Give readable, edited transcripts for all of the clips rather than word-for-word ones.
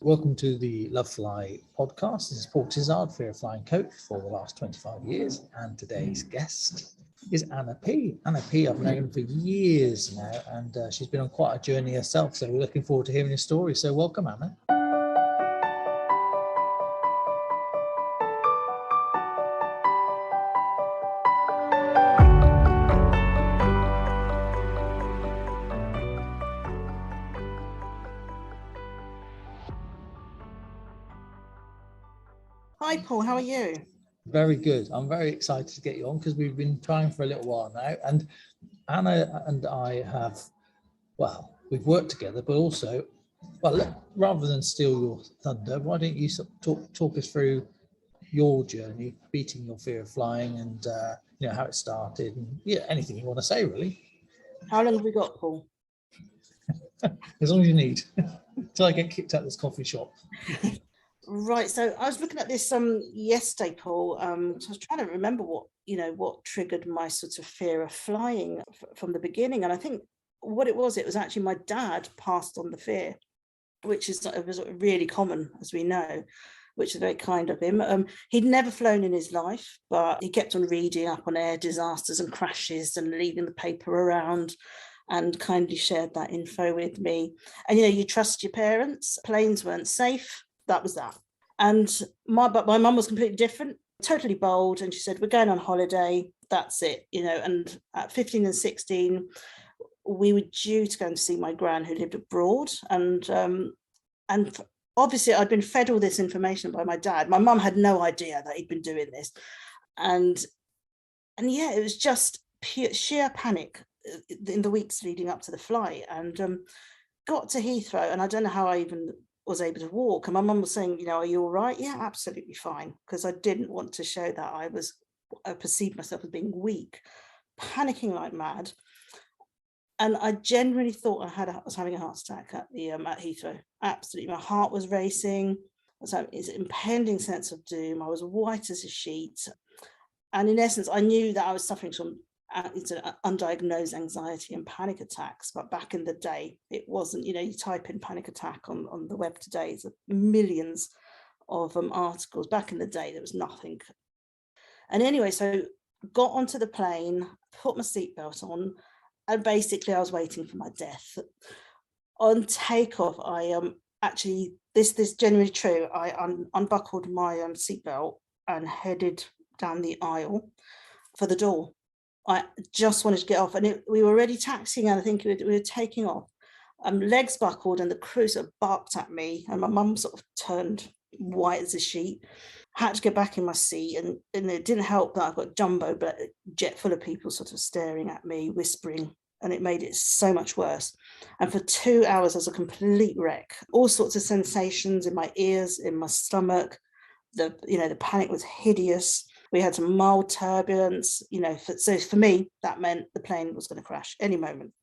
Welcome to the Love Fly podcast. This is Paul Tizard, Fear of Flying coach for the last 25 years. And today's guest is Anna P. Anna P. I've known for years now, and she's been on quite a journey herself. So we're looking forward to hearing her story. So welcome, Anna. Hi, Paul. How are you? Very good. I'm very excited to get you on because we've been trying for a little while now. And Anna and I have, we've worked together, but also, rather than steal your thunder, why don't you talk us through your journey, beating your fear of flying, and how it started, and anything you want to say, really. How long have we got, Paul? As long as you need, until I get kicked out of this coffee shop. Right. So I was looking at this yesterday, Paul. So I was trying to remember what triggered my sort of fear of flying from the beginning, and I think what it was actually my dad passed on the fear, which is really common, as we know, which is very kind of him. He'd never flown in his life, but he kept on reading up on air disasters and crashes and leaving the paper around, and kindly shared that info with me. And you trust your parents. Planes weren't safe. That was that. And my mum was completely different, totally bold, and she said, "We're going on holiday. That's it." And at 15 and 16, we were due to go and see my gran, who lived abroad, and obviously I'd been fed all this information by my dad. My mum had no idea that he'd been doing this, and it was just sheer panic in the weeks leading up to the flight. And got to Heathrow, and I don't know how I even was able to walk. And my mum was saying, "Are you all right?" "Yeah, absolutely fine," because I didn't want to show that I perceived myself as being weak, panicking like mad. And I genuinely thought I was having a heart attack at Heathrow. Absolutely, my heart was racing. So it's an impending sense of doom. I was white as a sheet, and in essence, I knew that I was suffering from undiagnosed anxiety and panic attacks. But back in the day, it wasn't. You type in panic attack on the web today, there's millions of articles. Back in the day, there was nothing. And anyway, so got onto the plane, put my seatbelt on, and basically I was waiting for my death. On takeoff, I actually, this is genuinely true, I unbuckled my seatbelt and headed down the aisle for the door. I just wanted to get off, and we were already taxiing, and I think we were taking off. Legs buckled, and the crew sort of barked at me, and my mum sort of turned white as a sheet. Had to get back in my seat, and it didn't help that I've got jumbo, but a jet full of people sort of staring at me, whispering, and it made it so much worse. And for 2 hours, I was a complete wreck. All sorts of sensations in my ears, in my stomach. The panic was hideous. We had some mild turbulence. So for me, that meant the plane was going to crash any moment.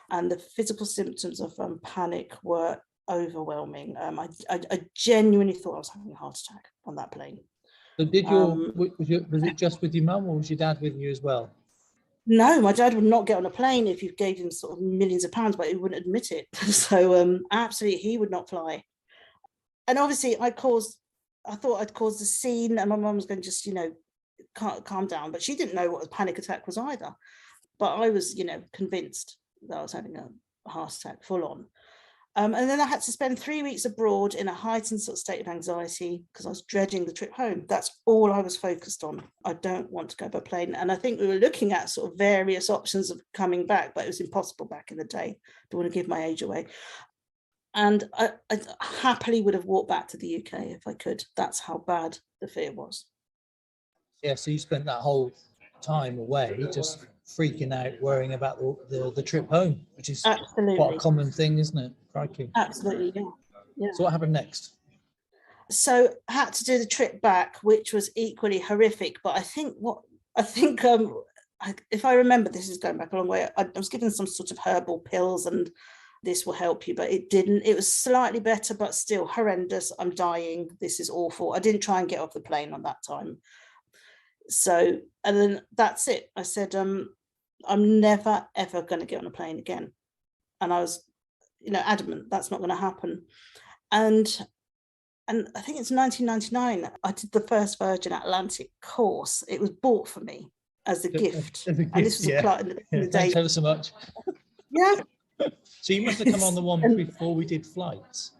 And the physical symptoms of panic were overwhelming. I genuinely thought I was having a heart attack on that plane. So was it just with your mum, or was your dad with you as well? No, my dad would not get on a plane if you gave him sort of millions of pounds, but he wouldn't admit it. So absolutely, he would not fly. And obviously I thought I'd caused a scene, and my mum was going to just, calm down. But she didn't know what a panic attack was either. But I was, convinced that I was having a heart attack full on. And then I had to spend 3 weeks abroad in a heightened sort of state of anxiety because I was dreading the trip home. That's all I was focused on. I don't want to go by plane. And I think we were looking at sort of various options of coming back, but it was impossible back in the day. Don't want to give my age away. And I happily would have walked back to the UK if I could. That's how bad the fear was. Yeah, so you spent that whole time away just freaking out, worrying about the trip home, which is absolutely quite a common thing, isn't it? Crikey. Absolutely, yeah. So what happened next? So I had to do the trip back, which was equally horrific. But I think if I remember, this is going back a long way, I was given some sort of herbal pills and this will help you, but it didn't. It was slightly better, but still horrendous. I'm dying. This is awful. I didn't try and get off the plane on that time. So, and then that's it. I said, I'm never, ever going to get on a plane again. And I was, adamant that's not going to happen. And And I think it's 1999, I did the first Virgin Atlantic course. It was bought for me as a gift. As a And this gift, was yeah. applied in the Yeah, days. thanks ever so much. Yeah, So you must have come on the one And- before we did flights.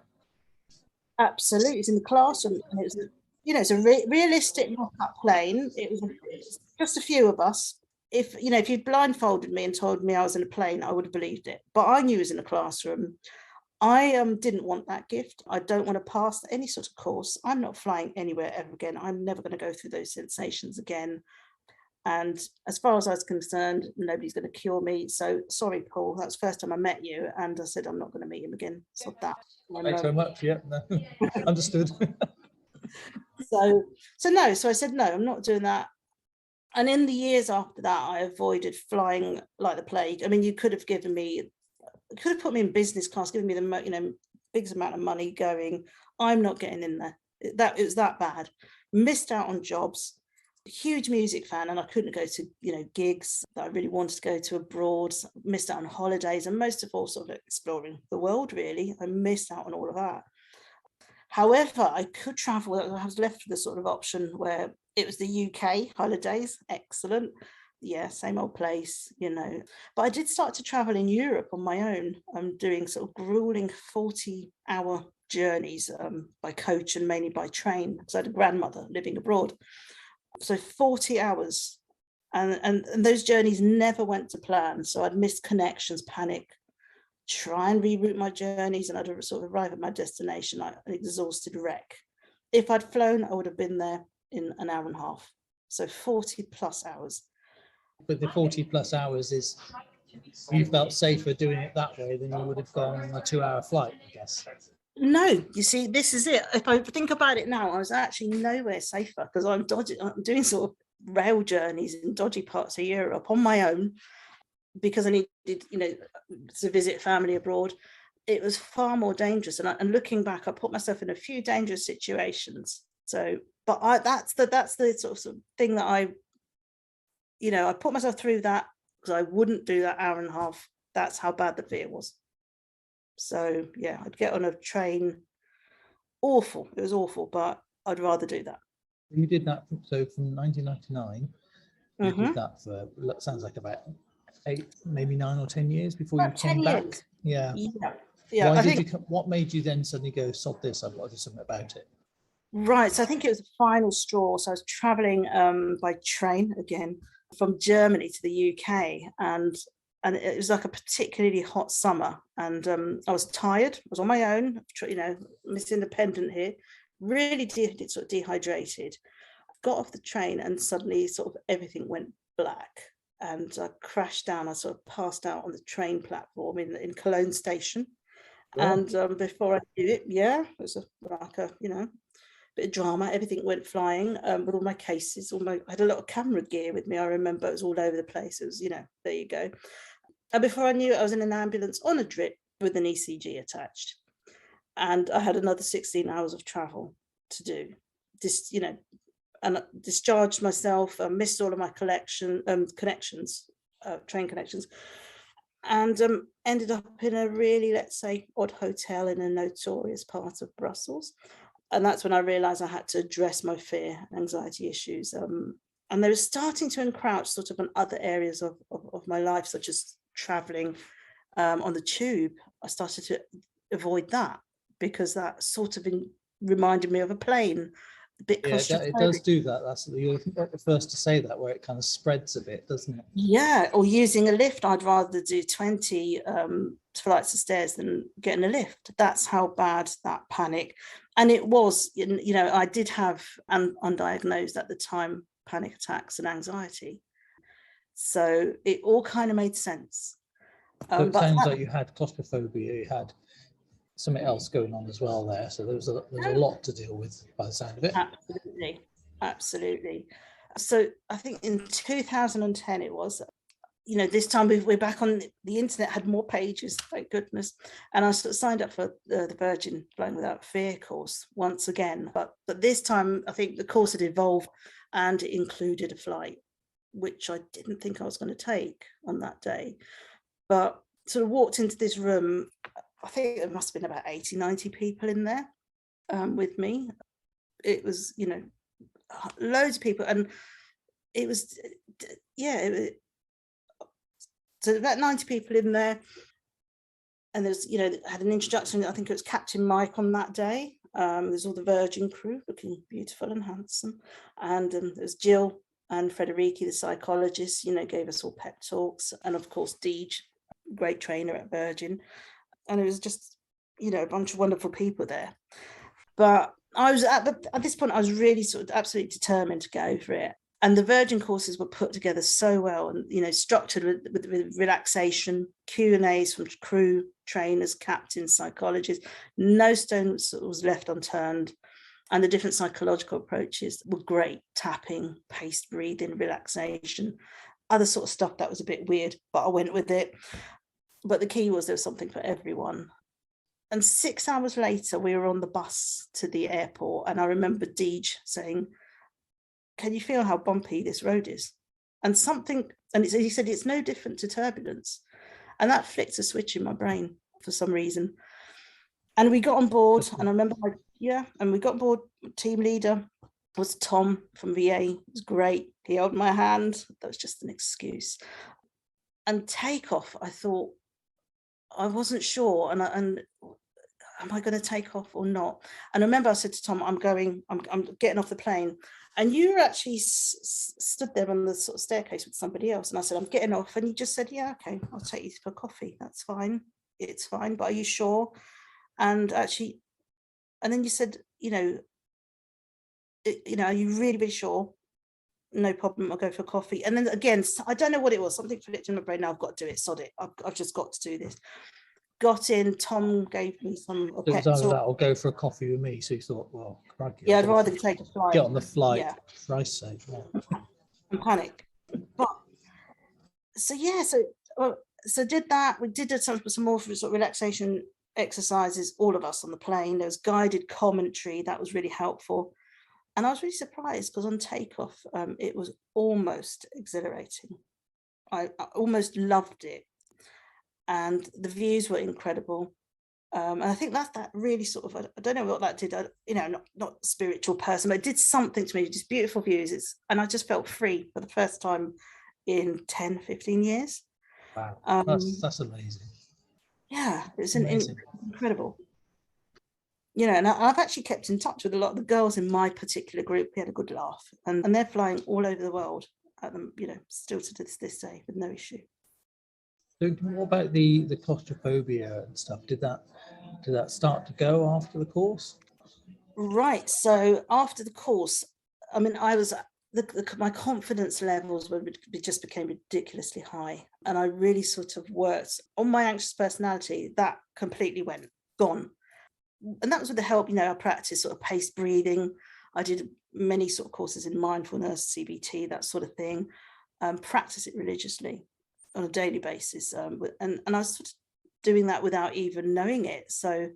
absolutely. It's in the classroom. And it was, it's a realistic mock-up plane. It's just a few of us. If you'd blindfolded me and told me I was in a plane, I would have believed it. But I knew it was in a classroom. I didn't want that gift. I don't want to pass any sort of course. I'm not flying anywhere ever again. I'm never going to go through those sensations again. And as far as I was concerned, nobody's going to cure me. So sorry, Paul. That's the first time I met you, and I said I'm not going to meet him again. So that. Thanks very much. Yeah, no. Understood. So I said no. I'm not doing that. And in the years after that, I avoided flying like the plague. I mean, you could have put me in business class, given me the biggest amount of money going. I'm not getting in there. It was that bad. Missed out on jobs. Huge music fan, and I couldn't go to gigs that I really wanted to go to abroad. Missed out on holidays, and most of all, sort of exploring the world. Really, I missed out on all of that. However, I could travel. I was left with the sort of option where it was the UK holidays. Excellent. Yeah, same old place, But I did start to travel in Europe on my own. I'm doing sort of grueling 40-hour journeys by coach and mainly by train, because I had a grandmother living abroad. So 40 hours. And those journeys never went to plan. So I'd missed connections, panic, try and reroute my journeys, and I'd sort of arrive at my destination like an exhausted wreck. If I'd flown, I would have been there in an hour and a half. So 40 plus hours. But the 40 plus hours is, you felt safer doing it that way than you would have gone on a 2-hour flight, I guess. No, you see, this is it. If I think about it now, I was actually nowhere safer, because I'm doing sort of rail journeys in dodgy parts of Europe on my own, because I needed, to visit family abroad. It was far more dangerous. And looking back, I put myself in a few dangerous situations. So, but that's the sort of thing that I put myself through that, because I wouldn't do that hour and a half. That's how bad the fear was. So yeah, I'd get on a train. Awful. It was awful, but I'd rather do that. You did that. So from 1999, you Mm-hmm. did that for, sounds like about 8, maybe 9 or 10 years before About you came 10 back. years. Yeah. Yeah. What made you then suddenly go, sod this, I've got to do something about it? Right. So I think it was the final straw. So I was traveling by train again from Germany to the UK, and it was like a particularly hot summer, and I was tired. I was on my own, Miss Independent here, really sort of dehydrated. Got off the train, and suddenly sort of everything went black, and I crashed down. I sort of passed out on the train platform in Cologne station. Well, And before I knew it, it was like a bit of drama. Everything went flying with all my cases. I had a lot of camera gear with me. I remember it was all over the place. It was, there you go. And before I knew it, I was in an ambulance on a drip with an ECG attached. And I had another 16 hours of travel to do. And discharged myself. I missed all of my connections, train connections, and ended up in a really, let's say, odd hotel in a notorious part of Brussels. And that's when I realized I had to address my fear, anxiety issues. And they were starting to encroach sort of on other areas of my life, such as traveling on the tube. I started to avoid that, because that sort of reminded me of a plane. A bit claustrophobic. It does do that. You're the first to say that, where it kind of spreads a bit, doesn't it? Yeah, or using a lift. I'd rather do 20 flights of stairs than getting a lift. That's how bad that panic. And it was, I did have undiagnosed at the time panic attacks and anxiety. So it all kind of made sense. So it sounds like you had claustrophobia, you had something else going on as well there. So there's a lot to deal with by the sound of it. Absolutely. So I think in 2010 it was, this time we're back on the internet, had more pages, thank goodness. And I sort of signed up for the Virgin Flying Without Fear course once again. But this time I think the course had evolved, and it included a flight, which I didn't think I was going to take on that day. But sort of walked into this room, I think there must have been about 80, 90 people in there. with me. It was, loads of people, and it was, so about 90 people in there. And there's, had an introduction. I think it was Captain Mike on that day. There's all the Virgin crew looking beautiful and handsome. And there's Jill and Frederici, the psychologist, gave us all pep talks. And of course, Deej, great trainer at Virgin. And it was just, a bunch of wonderful people there. But I was at this point, I was really sort of absolutely determined to go for it. And the Virgin courses were put together so well, and structured with relaxation, Q&As from crew, trainers, captains, psychologists. No stone was left unturned, and the different psychological approaches were great. Tapping, paced breathing, relaxation, other sort of stuff that was a bit weird, but I went with it. But the key was there was something for everyone. And 6 hours later, we were on the bus to the airport, and I remember Deej saying, "Can you feel how bumpy this road is?" And he said, "It's no different to turbulence." And that flicked a switch in my brain for some reason. And we got on board, and I remember, and we got on board. Team leader was Tom from VA. It was great. He held my hand. That was just an excuse. And takeoff, I thought, I wasn't sure, and am I going to take off or not? And I remember I said to Tom, I'm getting off the plane. And you were actually stood there on the sort of staircase with somebody else. And I said, I'm getting off. And you just said, yeah, okay, I'll take you for coffee. That's fine. It's fine. But are you sure? And actually, and then you said, are you really, really sure? No problem. I'll go for coffee. And then again, I don't know what it was. Something flipped in my brain. Now I've got to do it. Sod it. I've just got to do this. Got in. Tom gave me some. It was either that or go for a coffee with me. So you thought, well, crikey, yeah, I'd rather take a flight. Get on the flight. Yeah. For Christ's sake. Yeah. And panic. But so did that. We did some more sort of relaxation exercises. All of us on the plane. There was guided commentary that was really helpful. And I was really surprised because on takeoff, it was almost exhilarating. I almost loved it. And the views were incredible. And I think that really sort of, I don't know what that did, not a spiritual person, but it did something to me, just beautiful views. And I just felt free for the first time in 10, 15 years. Wow, that's amazing. Yeah, it's incredible. And I've actually kept in touch with a lot of the girls in my particular group. We had a good laugh, and they're flying all over the world at them, still to this day with no issue. So what about the claustrophobia and stuff? Did that start to go after the course? Right. So after the course, I mean, I was my confidence levels just became ridiculously high, and I really sort of worked on my anxious personality. That completely gone. And that was with the help, I practiced sort of paced breathing. I did many sort of courses in mindfulness, CBT, that sort of thing. Practice it religiously on a daily basis. And I was sort of doing that without even knowing it. So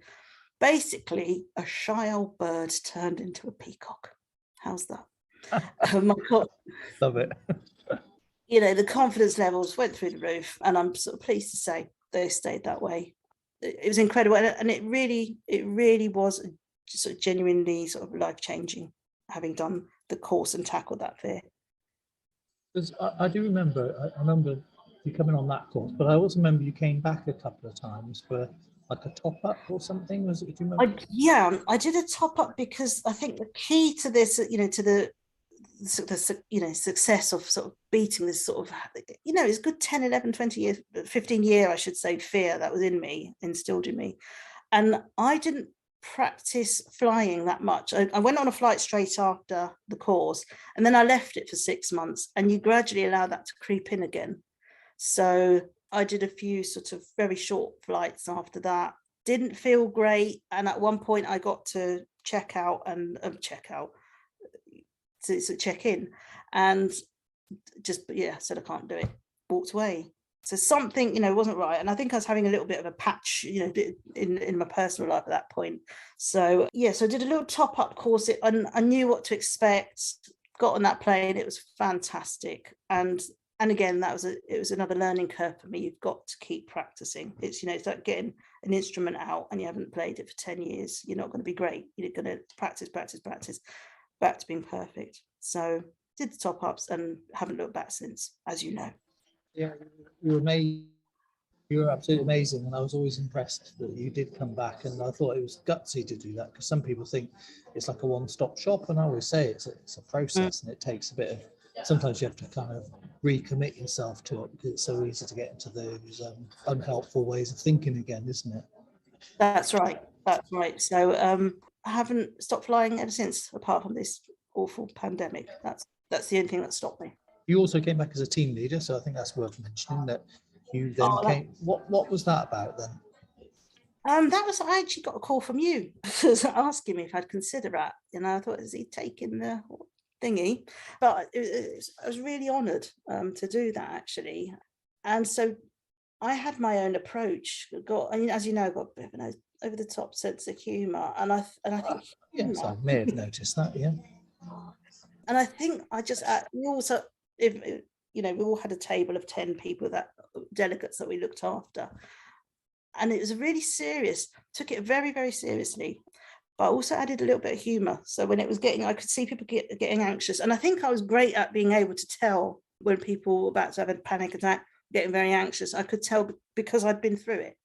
basically, a shy old bird turned into a peacock. How's that? Love it. The confidence levels went through the roof, and I'm sort of pleased to say they stayed that way. It was incredible, and it really was sort of genuinely sort of life-changing, having done the course and tackled that fear. Because I do remember, I remember you coming on that course, but I also remember you came back a couple of times for like a top-up or something. Was it? Do you remember? I did a top-up because I think the key to this, to the success of sort of beating this sort of, it's good 10, 11, 20 years, 15 year, I should say, fear that was instilled in me. And I didn't practice flying that much. I went on a flight straight after the course, and then I left it for 6 months, and you gradually allow that to creep in again. So I did a few sort of very short flights after that. Didn't feel great. And at one point I got to check in, and just said I can't do it, walked away. So something wasn't right, and I think I was having a little bit of a patch in my personal life at that point. So so I did a little top-up course, and I knew what to expect. Got on that plane, it was fantastic, and again it was another learning curve for me. You've got to keep practicing. It's it's like getting an instrument out and you haven't played it for 10 years, you're not going to be great. You're going to practice, back to being perfect. So did the Topups and haven't looked back since, as you know. Yeah, you were amazing. You were absolutely amazing, and I was always impressed that you did come back. And I thought it was gutsy to do that, because some people think it's like a one-stop shop, and I always say it's a process, and it takes a bit of. Sometimes you have to kind of recommit yourself to it, because it's so easy to get into those unhelpful ways of thinking again, isn't it? That's right. That's right. So I haven't stopped flying ever since, apart from this awful pandemic. That's the only thing that stopped me. You also came back as a team leader, so I think that's worth mentioning that you then Oh, came. What was that about then? That was, I actually got a call from you asking me if I'd consider that. And I thought, is he taking the thingy? But I was really honoured to do that, actually. And so I had my own approach. As you know, I got a bit of an over the top sense of humour, and I think yes, I may have noticed that. Yeah, and I think I just we also, if we all had a table of 10 people, that delegates that we looked after, and it was really serious. Took it very, very seriously, but also added a little bit of humour. So when it was I could see people getting anxious, and I think I was great at being able to tell when people were about to have a panic attack, getting very anxious. I could tell because I'd been through it.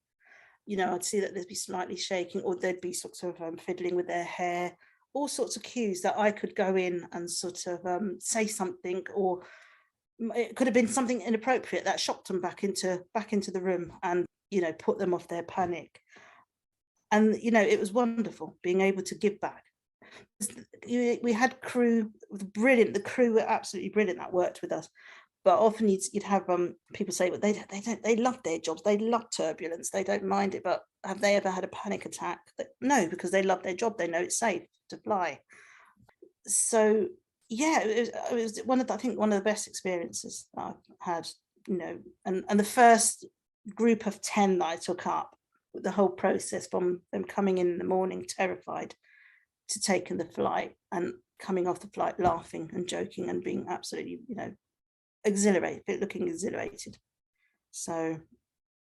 I'd see that they'd be slightly shaking, or they'd be sort of fiddling with their hair, all sorts of cues that I could go in and sort of say something, or it could have been something inappropriate that shocked them back into the room and put them off their panic. And it was wonderful being able to give back. We had crew, brilliant. The crew were absolutely brilliant that worked with us. But often you'd have people say, well, they love their jobs, they love turbulence, they don't mind it. But have they ever had a panic attack? No, because they love their job, they know it's safe to fly. So yeah, it was one of the best experiences that I've had. And the first group of 10 that I took up, the whole process from them coming in the morning terrified to taking the flight and coming off the flight laughing and joking and being absolutely exhilarated, looking exhilarated. So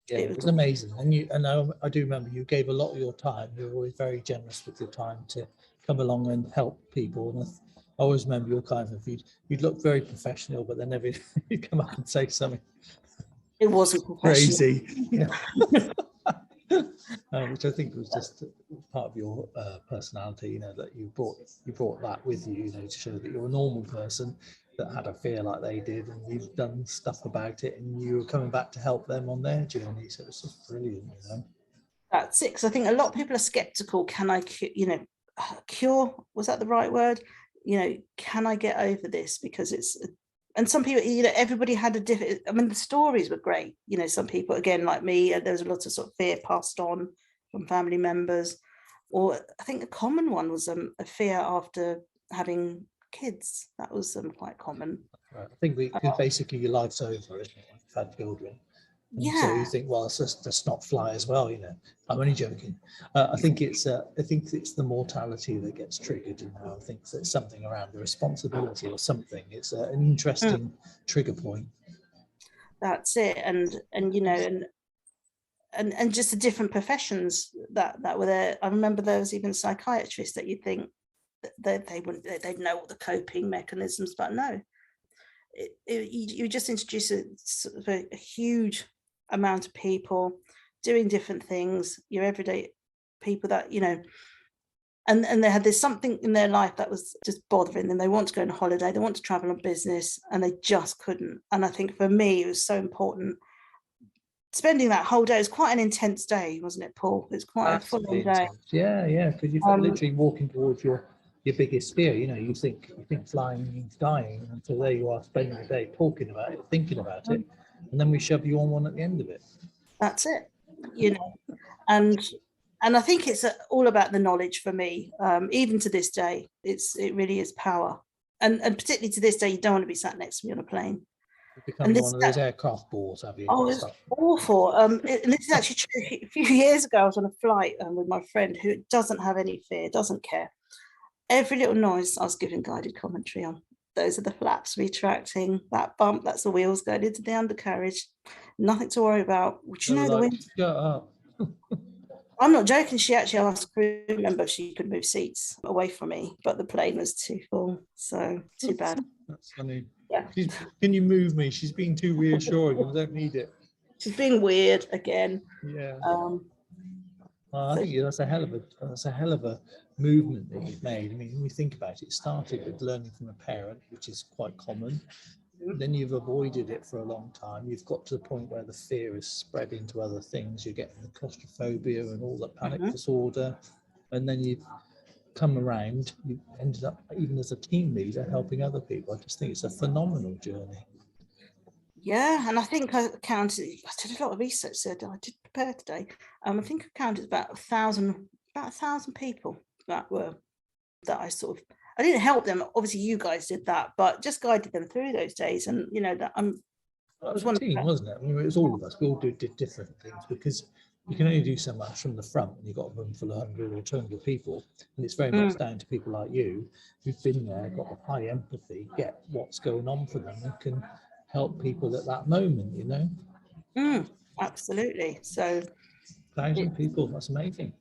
yeah, it was amazing. And I do remember you gave a lot of your time. You were always very generous with your time to come along and help people. And I always remember your kind of you'd look very professional, but then you'd come up and say something. It wasn't crazy, which I think was just part of your personality. That you brought that with you, to show that you're a normal person that had a fear like they did, and you've done stuff about it, and you were coming back to help them on their journey. So it's just brilliant, That's it. Because I think a lot of people are skeptical. Can I, cure? Was that the right word? Can I get over this? Because and some people, everybody had a different. I mean, the stories were great. Some people, again, like me, there was a lot of sort of fear passed on from family members, or I think a common one was a fear after having kids. That was quite common. Right. I think basically your life's over, isn't it? You've had children. And so you think, well, let's just not fly as well, I'm only joking. I think it's the mortality that gets triggered. I think it's something around the responsibility or something. It's an interesting trigger point. That's it, and just the different professions that were there. I remember there was even psychiatrists that you'd think that they'd know all the coping mechanisms, but no. You just introduce a huge amount of people doing different things, your everyday people that and there's something in their life that was just bothering them. They want to go on holiday, they want to travel on business, and they just couldn't. And I think for me it was so important spending that whole day. It was quite an intense day, wasn't it, Paul? It's quite a full day. Yeah, because you're literally walking towards your biggest fear. You think flying means dying, and so there you are spending the day talking about it, thinking about it, and then we shove you on one at the end of it. That's it, and I think it's all about the knowledge for me. Even to this day, it really is power, and particularly to this day, you don't want to be sat next to me on a plane. Becoming one of those aircraft bores, have you? Oh, it's awful. And this is actually true. A few years ago, I was on a flight with my friend who doesn't have any fear, doesn't care. Every little noise I was giving guided commentary on. Those are the flaps retracting, that bump, that's the wheels going into the undercarriage. Nothing to worry about. Would you know the wind? Shut up. I'm not joking. She actually asked a crew member if she could move seats away from me, but the plane was too full, so too bad. That's funny. Yeah. Can you move me? She's being too reassuring. I don't need it. She's being weird again. Yeah. So, I think that's a hell of a movement that you've made. I mean, when you think about it, it started with learning from a parent, which is quite common. Then you've avoided it for a long time. You've got to the point where the fear is spread into other things. You're getting the claustrophobia and all the panic disorder. And then you've come around, you ended up, even as a team leader, helping other people. I just think it's a phenomenal journey. yeah, and I think I did a lot of research, so I did prepare today. I think I counted about 1,000 people that I sort of, I didn't help them. Obviously, you guys did that, but just guided them through those days. And you know that It was a team, wasn't it? I mean, it was all of us. We all did different things because you can only do so much from the front when you've got a room full of 100 or 200 people. And it's very much down to people like you who've been there, got the high empathy, get what's going on for them, and can help people at that moment, you know? Absolutely. So 1,000 people, that's amazing.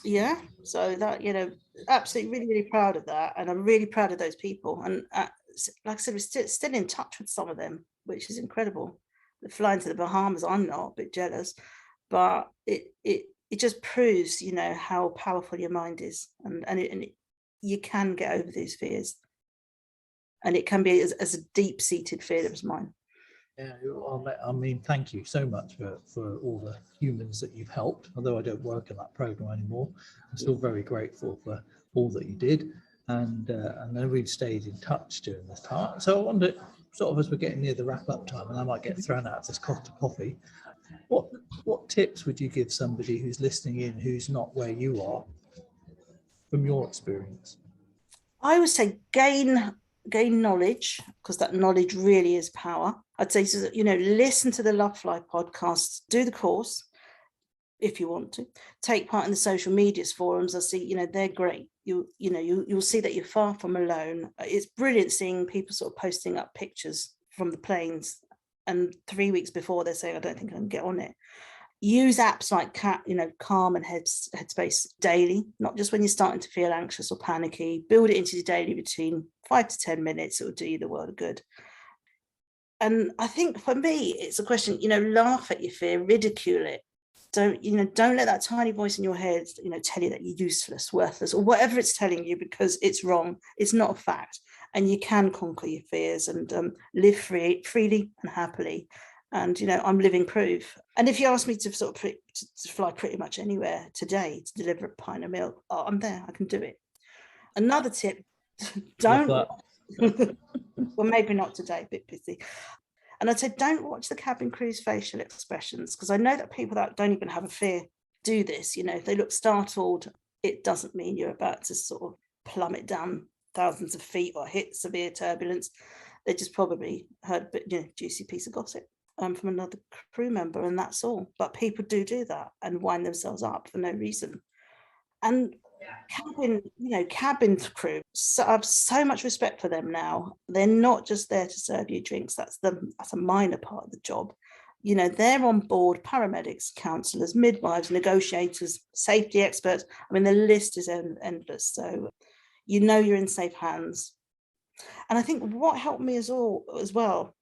Yeah, so that, you know, absolutely really, really proud of that. And I'm really proud of those people. And like I said, we're still in touch with some of them, which is incredible. They're flying to the Bahamas. I'm not, a bit jealous, but it just proves, you know, how powerful your mind is, and you can get over these fears, and it can be as a deep-seated fear as mine. Yeah, I mean, thank you so much for all the humans that you've helped. Although I don't work in that program anymore, I'm still very grateful for all that you did, and then we've stayed in touch during this time. So I wonder, sort of as we're getting near the wrap-up time, and I might get thrown out of this cup of coffee, what tips would you give somebody who's listening in who's not where you are, from your experience? I would say gain knowledge, because that knowledge really is power. I'd say, you know, listen to the Love Fly podcast, do the course if you want to, take part in the social medias forums. I see, you know, they're great. You'll see that you're far from alone. It's brilliant seeing people sort of posting up pictures from the planes, and 3 weeks before they're saying, I don't think I can get on it. Use apps like Calm and Headspace daily, not just when you're starting to feel anxious or panicky. Build it into your daily routine, 5 to 10 minutes. It will do you the world of good. And I think for me, it's a question, you know, laugh at your fear, ridicule it. Don't let that tiny voice in your head, you know, tell you that you're useless, worthless, or whatever it's telling you, because it's wrong. It's not a fact. And you can conquer your fears and live freely and happily. And, you know, I'm living proof. And if you ask me to sort of to fly pretty much anywhere today to deliver a pint of milk, I'm there. I can do it. Another tip, don't, well, maybe not today, a bit busy. And I'd say, don't watch the cabin crew's facial expressions, because I know that people that don't even have a fear do this. You know, if they look startled, it doesn't mean you're about to sort of plummet down thousands of feet or hit severe turbulence. They just probably heard a bit, you know, juicy piece of gossip from another crew member, and that's all. But people do that and wind themselves up for no reason. And cabin crew, so I have so much respect for them now. They're not just there to serve you drinks. That's a minor part of the job. You know, they're on board: paramedics, counsellors, midwives, negotiators, safety experts. I mean, the list is endless. So, you know, you're in safe hands. And I think what helped me as well,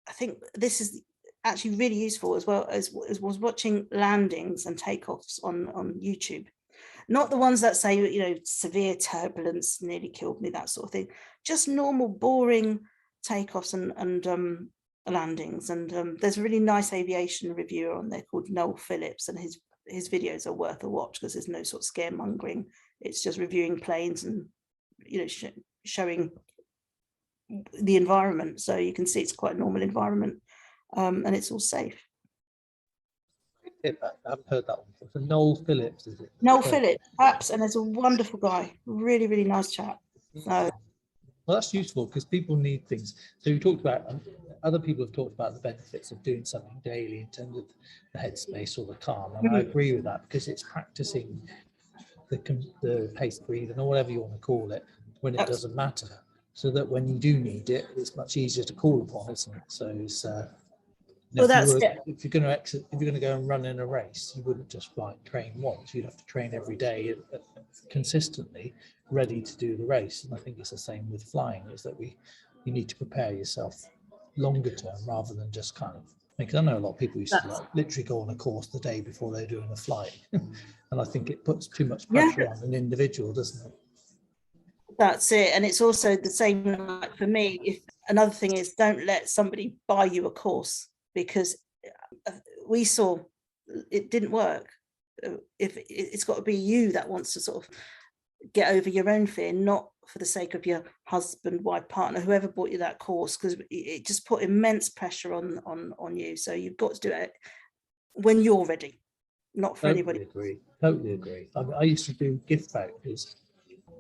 I think this is actually really useful as well, as was watching landings and takeoffs on YouTube. Not the ones that say, you know, severe turbulence nearly killed me, that sort of thing. Just normal, boring takeoffs and landings. And there's a really nice aviation reviewer on there called Noel Phillips, and his videos are worth a watch, because there's no sort of scaremongering. It's just reviewing planes and, you know, showing the environment, so you can see it's quite a normal environment, and it's all safe. I haven't heard that one before. So Noel Phillips, is it? Noel Phillips, perhaps, and there's a wonderful guy, really, really nice chap. So, well, that's useful, because people need things. So you talked about, other people have talked about the benefits of doing something daily in terms of the headspace or the calm, and I agree with that, because it's practicing the paced breathing, or whatever you want to call it, when it doesn't matter, so that when you do need it, it's much easier to call upon, isn't it? So it's Well, that's it. If you're going to go and run in a race, you wouldn't just like train once. You'd have to train every day consistently, ready to do the race. And I think it's the same with flying. Is that you need to prepare yourself longer term rather than just kind of. Because I know a lot of people used to like literally go on a course the day before they're doing a flight, and I think it puts too much pressure on an individual, doesn't it? That's it. And it's also the same like for me. If another thing is, don't let somebody buy you a course, because we saw it didn't work. If it's got to be you that wants to sort of get over your own fear, not for the sake of your husband, wife, partner, whoever bought you that course, because it just put immense pressure on you. So you've got to do it when you're ready, not for anybody. Totally agree. I used to do gift vouchers,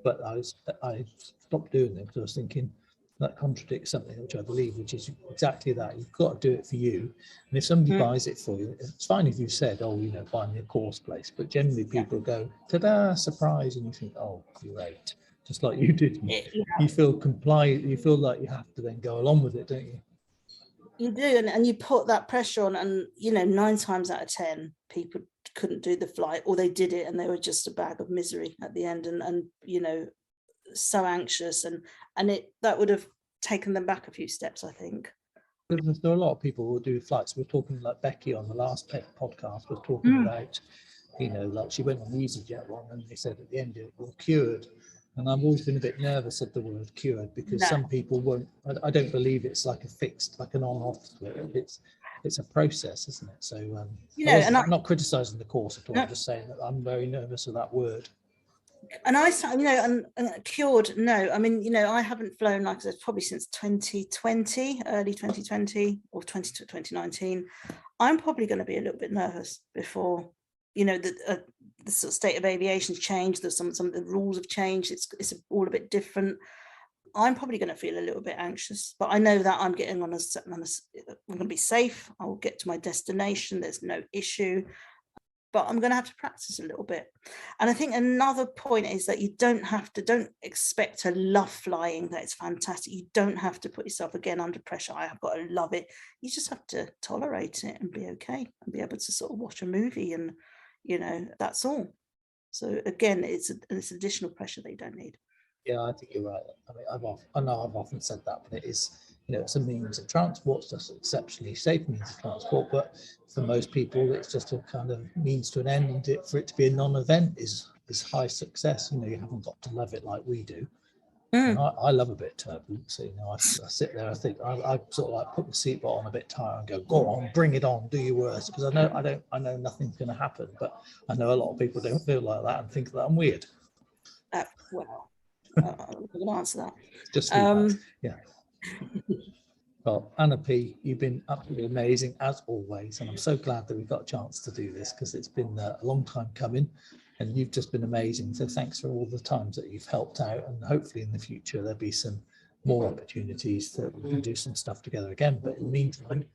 but I stopped doing them because I was thinking that contradicts something which I believe, which is exactly that. You've got to do it for you. And if somebody buys it for you, it's fine if you said, oh, buy me a course place. But generally people go, ta-da, surprise. And you think, oh, great. Just like you did. You feel compliant. You feel like you have to then go along with it, don't you? You do. And you put that pressure on. And, 9 times out of 10, people couldn't do the flight, or they did it and they were just a bag of misery at the end. And so anxious, and that would have taken them back a few steps, I think. There are a lot of people who do flights. We're talking like Becky on the last podcast was talking about, like she went on the EasyJet one and they said at the end, you're cured. And I've always been a bit nervous at the word cured, because some people won't, I don't believe it's like a fixed, like an on-off switch. It's a process, isn't it? So, I'm not criticizing the course at all. I'm just saying that I'm very nervous of that word. And I, and cured, no. I mean, I haven't flown, like I said, probably since 2020, early 2020 or 2019. I'm probably going to be a little bit nervous before, the sort of state of aviation's changed. There's some of the rules have changed. It's all a bit different. I'm probably going to feel a little bit anxious, but I know that I'm getting I'm going to be safe. I'll get to my destination. There's no issue. But I'm going to have to practice a little bit. And I think another point is that you don't expect to love flying, that it's fantastic. You don't have to put yourself again under pressure. I have got to love it. You just have to tolerate it and be okay and be able to sort of watch a movie, and, that's all. So again, it's additional pressure that you don't need. Yeah, I think you're right. I mean, I know I've often said that, but it is, it's a means of transport. It's just exceptionally safe means of transport. But for most people, it's just a kind of means to an end. And for it to be a non-event is high success. You haven't got to love it like we do. And I love a bit of turbulence. I sit there. I think I sort of like put the seatbelt on a bit tighter and go, go on, bring it on, do your worst. Because I know nothing's going to happen. But I know a lot of people don't feel like that and think that I'm weird. Well. I'm going to answer that. Just yeah. Well, Anna P, you've been absolutely amazing as always, and I'm so glad that we got a chance to do this, because it's been a long time coming, and you've just been amazing. So thanks for all the times that you've helped out, and hopefully in the future there'll be some more opportunities that we can do some stuff together again. But in the meantime,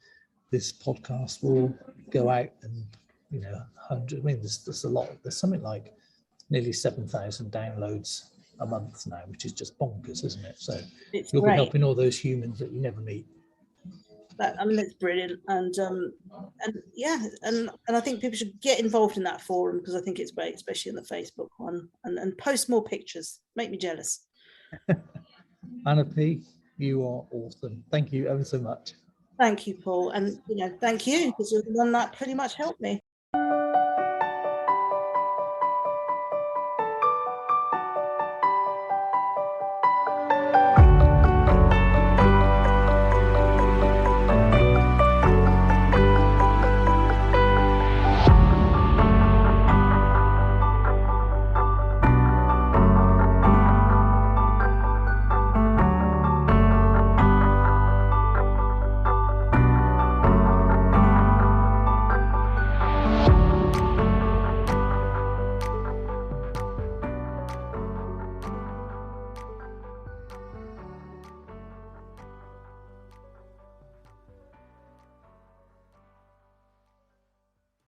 this podcast will go out, and 100. I mean, there's a lot. There's something like nearly 7,000 downloads a month now, which is just bonkers, isn't it? So you'll be helping all those humans that you never meet. It's brilliant, and I think people should get involved in that forum, because I think it's great, especially in the Facebook one, and post more pictures. Make me jealous. Anna P, you are awesome. Thank you ever so much. Thank you, Paul, and thank you, because you're the one that pretty much helped me.